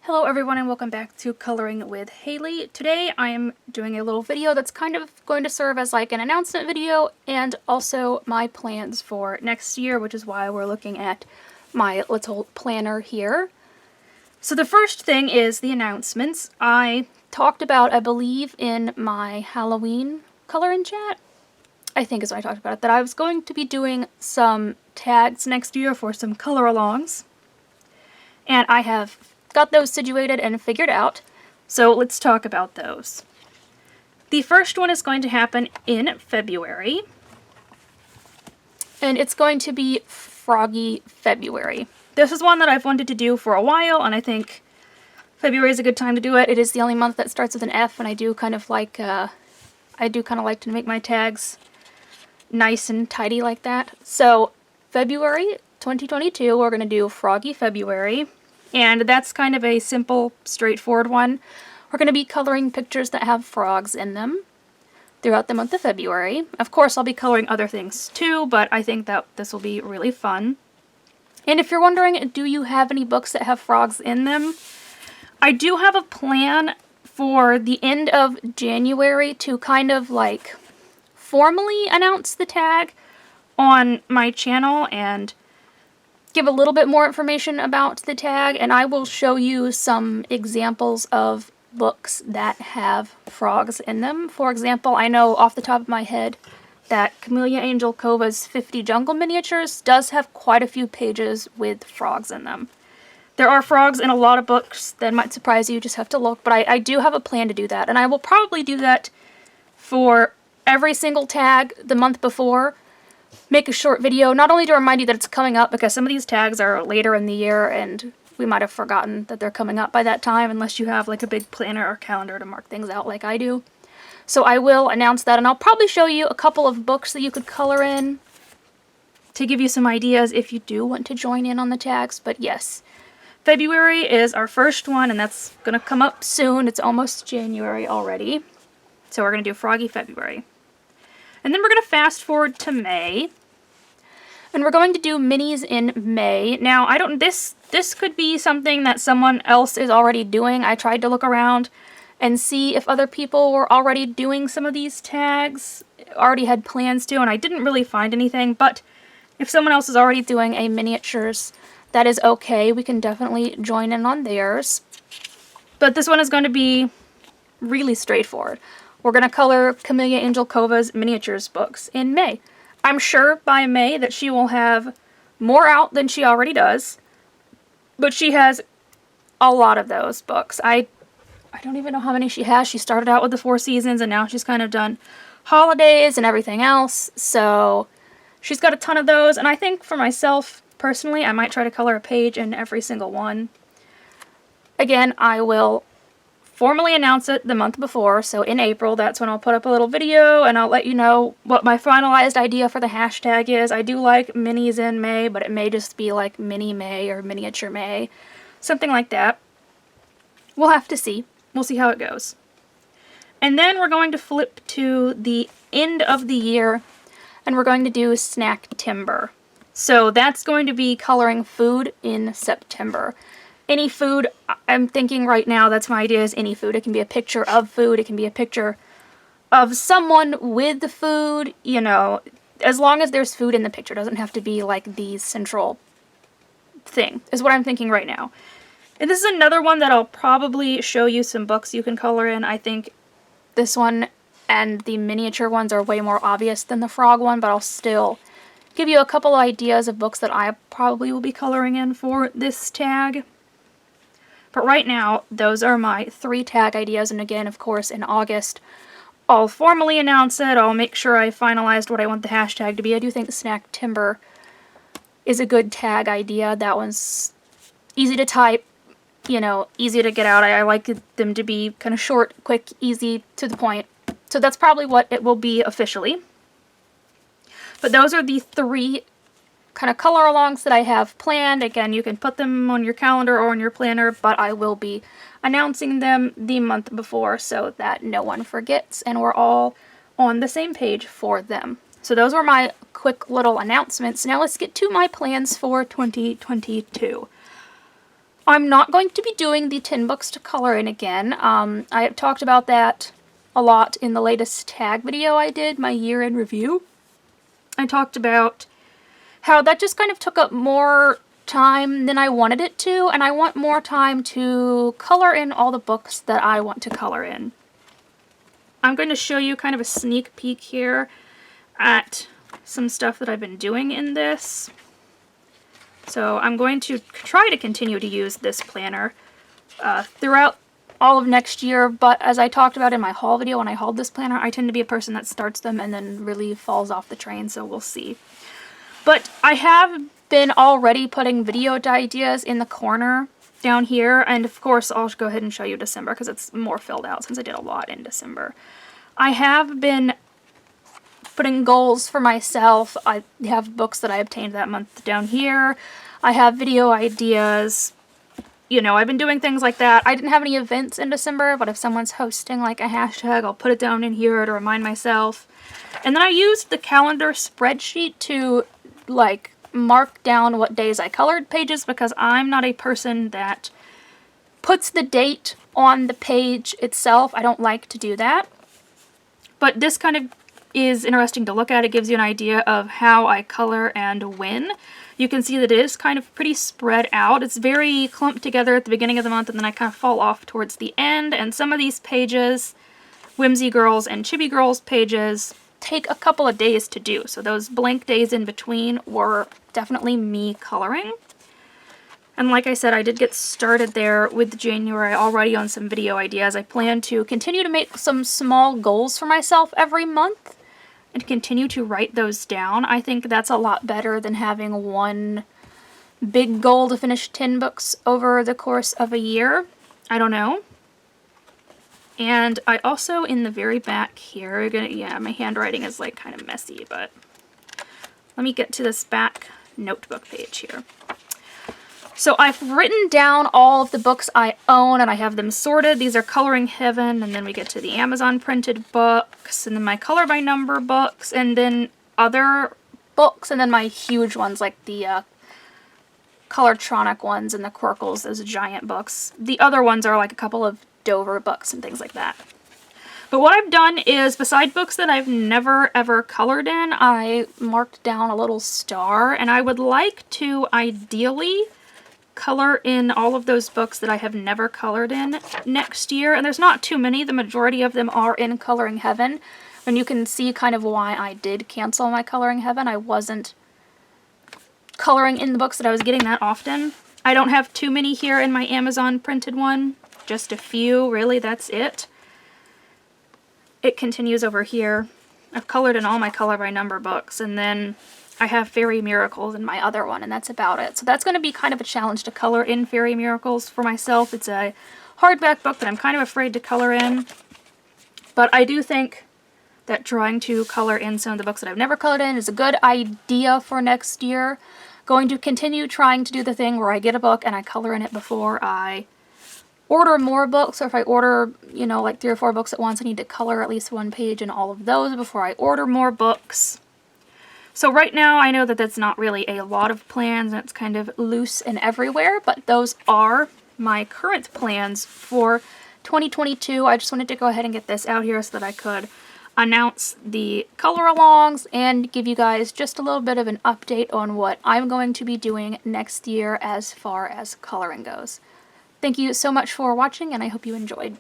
Hello everyone and welcome back to Coloring with Haley. Today I am doing a little video that's kind of going to serve as like an announcement video and also my plans for next year, which is why we're looking at my little planner here. So the first thing is the announcements. I talked about, I believe, in my Halloween coloring chat, I think is when I talked about it, that I was going to be doing some tags next year for some color-alongs. And I have got those situated and figured out, so let's talk about those. The first one is going to happen in February, and it's going to be Froggy February. This is one that I've wanted to do for a while, and I think February is a good time to do it. It is the only month that starts with an F, and I do kind of like to make my tags nice and tidy like that. So February 2022, we're going to do Froggy February. And that's kind of a simple, straightforward one. We're going to be coloring pictures that have frogs in them throughout the month of February. Of course, I'll be coloring other things too, but I think that this will be really fun. And if you're wondering, do you have any books that have frogs in them? I do have a plan for the end of January to kind of like formally announce the tag on my channel and give a little bit more information about the tag, and I will show you some examples of books that have frogs in them. For example, I know off the top of my head that Camellia Angel Cova's 50 Jungle Miniatures does have quite a few pages with frogs in them. There are frogs in a lot of books that might surprise you, just have to look, but I do have a plan to do that, and I will probably do that for every single tag the month before. Make a short video, not only to remind you that it's coming up, because some of these tags are later in the year and we might have forgotten that they're coming up by that time unless you have like a big planner or calendar to mark things out like I do. So I will announce that, and I'll probably show you a couple of books that you could color in to give you some ideas if you do want to join in on the tags. But yes, February is our first one, and that's going to come up soon. It's almost January already. So we're going to do Froggy February. And then we're going to fast forward to May. And we're going to do minis in May. Now, this could be something that someone else is already doing. I tried to look around and see if other people were already doing some of these tags, already had plans to, and I didn't really find anything. But if someone else is already doing a miniatures, that is okay. We can definitely join in on theirs. But this one is going to be really straightforward. We're going to color Camellia Angel Cova's miniatures books in May. I'm sure by May that she will have more out than she already does, but she has a lot of those books. I don't even know how many she has. She started out with the 4 seasons, and now she's kind of done holidays and everything else, so she's got a ton of those, and I think for myself, personally, I might try to color a page in every single one. Again, I will formally announce it the month before, so in April, that's when I'll put up a little video and I'll let you know what my finalized idea for the hashtag is. I do like minis in May, but it may just be like mini May or miniature May, something like that. We'll have to see. We'll see how it goes. And then we're going to flip to the end of the year and we're going to do Snack Timber. So that's going to be coloring food in September. Any food, I'm thinking right now, that's my idea, is any food. It can be a picture of food, it can be a picture of someone with the food, you know, as long as there's food in the picture. It doesn't have to be like the central thing, is what I'm thinking right now. And this is another one that I'll probably show you some books you can color in. I think this one and the miniature ones are way more obvious than the frog one, but I'll still give you a couple ideas of books that I probably will be coloring in for this tag. But right now, those are my 3 tag ideas, and again, of course, in August, I'll formally announce it. I'll make sure I finalized what I want the hashtag to be. I do think Snack Timber is a good tag idea. That one's easy to type, you know, easy to get out. I like them to be kind of short, quick, easy, to the point. So that's probably what it will be officially. But those are the 3 kind of color alongs that I have planned. Again, you can put them on your calendar or on your planner, but I will be announcing them the month before so that no one forgets and we're all on the same page for them. So those were my quick little announcements. Now let's get to my plans for 2022. I'm not going to be doing the 10 books to color in again. I have talked about that a lot in the latest tag video I did, my year-end review. I talked about how that just kind of took up more time than I wanted it to, and I want more time to color in all the books that I want to color in. I'm going to show you kind of a sneak peek here at some stuff that I've been doing in this. So I'm going to try to continue to use this planner throughout all of next year, but as I talked about in my haul video when I hauled this planner, I tend to be a person that starts them and then really falls off the train, so we'll see. But I have been already putting video ideas in the corner down here, and of course I'll go ahead and show you December because it's more filled out since I did a lot in December. I have been putting goals for myself. I have books that I obtained that month down here. I have video ideas. You know, I've been doing things like that. I didn't have any events in December, but if someone's hosting like a hashtag, I'll put it down in here to remind myself. And then I used the calendar spreadsheet to like mark down what days I colored pages because I'm not a person that puts the date on the page itself. I don't like to do that. But this kind of is interesting to look at. It gives you an idea of how I color and when. You can see that it is kind of pretty spread out. It's very clumped together at the beginning of the month and then I kind of fall off towards the end. And some of these pages, Whimsy Girls and Chibi Girls pages, take a couple of days to do. So those blank days in between were definitely me coloring. And like I said, I did get started there with January already on some video ideas. I plan to continue to make some small goals for myself every month and continue to write those down. I think that's a lot better than having one big goal to finish 10 books over the course of a year. I don't know. And I also, in the very back here, yeah, my handwriting is like kind of messy, but let me get to this back notebook page here. So I've written down all of the books I own and I have them sorted. These are Coloring Heaven, and then we get to the Amazon printed books, and then my color by number books, and then other books, and then my huge ones like the Colortronic ones and the Quirkles, those giant books. The other ones are like a couple of Dover books and things like that. But what I've done is, beside books that I've never ever colored in, I marked down a little star, and I would like to ideally color in all of those books that I have never colored in next year. And there's not too many. The majority of them are in Coloring Heaven. And you can see kind of why I did cancel my Coloring Heaven. I wasn't coloring in the books that I was getting that often. I don't have too many here in my Amazon printed one. Just a few, really, that's it. It continues over here. I've colored in all my color by number books, and then I have Fairy Miracles in my other one, and that's about it. So that's going to be kind of a challenge to color in Fairy Miracles for myself. It's a hardback book that I'm kind of afraid to color in, but I do think that trying to color in some of the books that I've never colored in is a good idea for next year. Going to continue trying to do the thing where I get a book and I color in it before I order more books, or if I order, you know, like 3 or 4 books at once, I need to color at least one page in all of those before I order more books. So right now I know that that's not really a lot of plans, and it's kind of loose and everywhere, but those are my current plans for 2022. I just wanted to go ahead and get this out here so that I could announce the color-alongs and give you guys just a little bit of an update on what I'm going to be doing next year as far as coloring goes. Thank you so much for watching, and I hope you enjoyed.